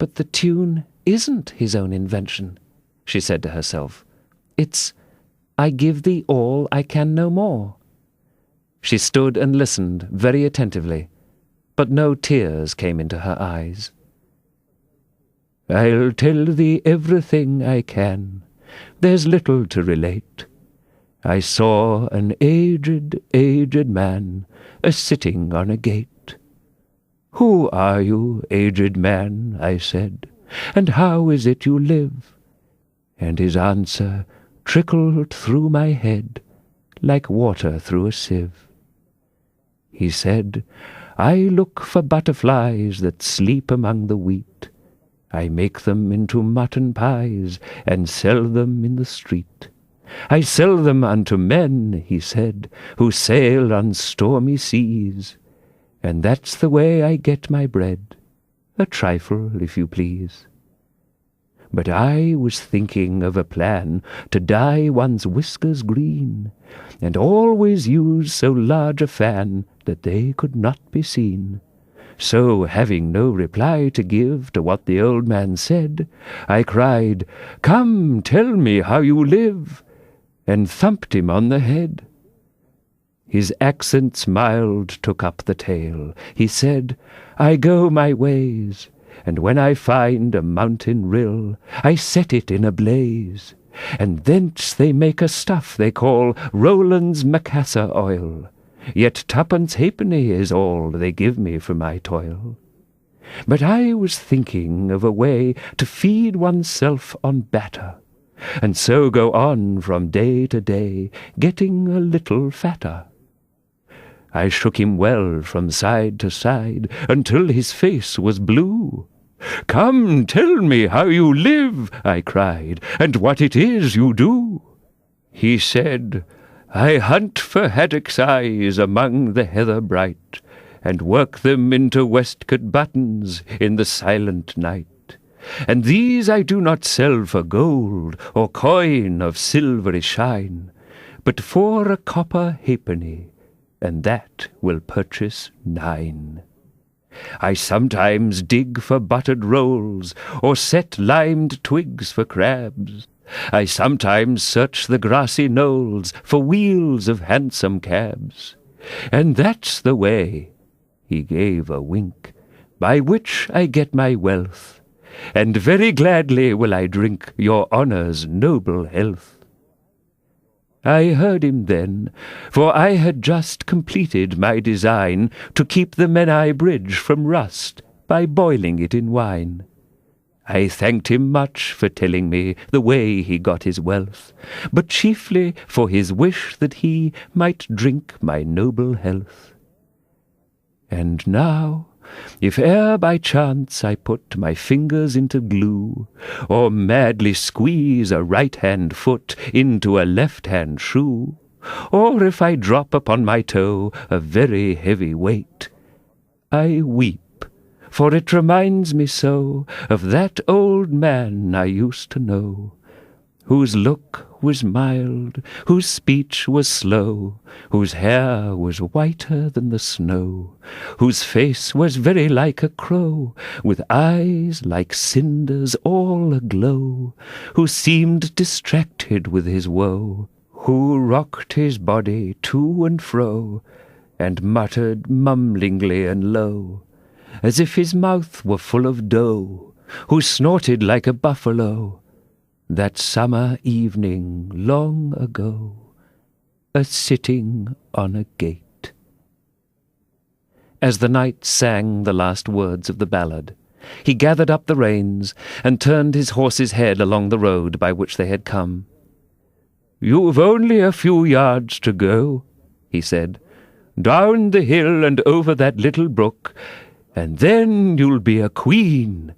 But the tune isn't his own invention, she said to herself. It's, I give thee all, I can no more. She stood and listened very attentively, but no tears came into her eyes. I'll tell thee everything I can, there's little to relate. I saw an aged man, a-sitting on a gate. Who are you, aged man, I said, and how is it you live? And his answer trickled through my head like water through a sieve. He said, I look for butterflies that sleep among the wheat. I make them into mutton pies and sell them in the street. I sell them unto men, he said, who sail on stormy seas. And that's the way I get my bread, a trifle, if you please. But I was thinking of a plan to dye one's whiskers green, and always use so large a fan that they could not be seen. So, having no reply to give to what the old man said, I cried, Come, tell me how you live, and thumped him on the head. His accents mild took up the tale. He said, I go my ways, and when I find a mountain rill, I set it in a blaze, and thence they make a stuff they call Rowland's Macassar oil. Yet twopence halfpenny is all they give me for my toil. But I was thinking of a way to feed oneself on batter, and so go on from day to day, getting a little fatter. I shook him well from side to side, until his face was blue. Come, tell me how you live, I cried, and what it is you do. He said, I hunt for haddock's eyes among the heather bright, and work them into waistcoat buttons in the silent night. And these I do not sell for gold, or coin of silvery shine, but for a copper halfpenny, and that will purchase 9. I sometimes dig for buttered rolls, or set limed twigs for crabs. I sometimes search the grassy knolls for wheels of handsome cabs. And that's the way, he gave a wink, by which I get my wealth, and very gladly will I drink your honour's noble health. I heard him then, for I had just completed my design to keep the Menai Bridge from rust by boiling it in wine. I thanked him much for telling me the way he got his wealth, but chiefly for his wish that he might drink my noble health. And now, if e'er by chance I put my fingers into glue, or madly squeeze a right-hand foot into a left-hand shoe, or if I drop upon my toe a very heavy weight, I weep, for it reminds me so of that old man I used to know, whose look was mild, whose speech was slow, whose hair was whiter than the snow, whose face was very like a crow, with eyes like cinders all aglow, who seemed distracted with his woe, who rocked his body to and fro, and muttered mumblingly and low, as if his mouth were full of dough, who snorted like a buffalo, that summer evening long ago, a-sitting on a gate. As the knight sang the last words of the ballad, he gathered up the reins and turned his horse's head along the road by which they had come. "You've only a few yards to go," he said, "down the hill and over that little brook, and then you'll be a queen,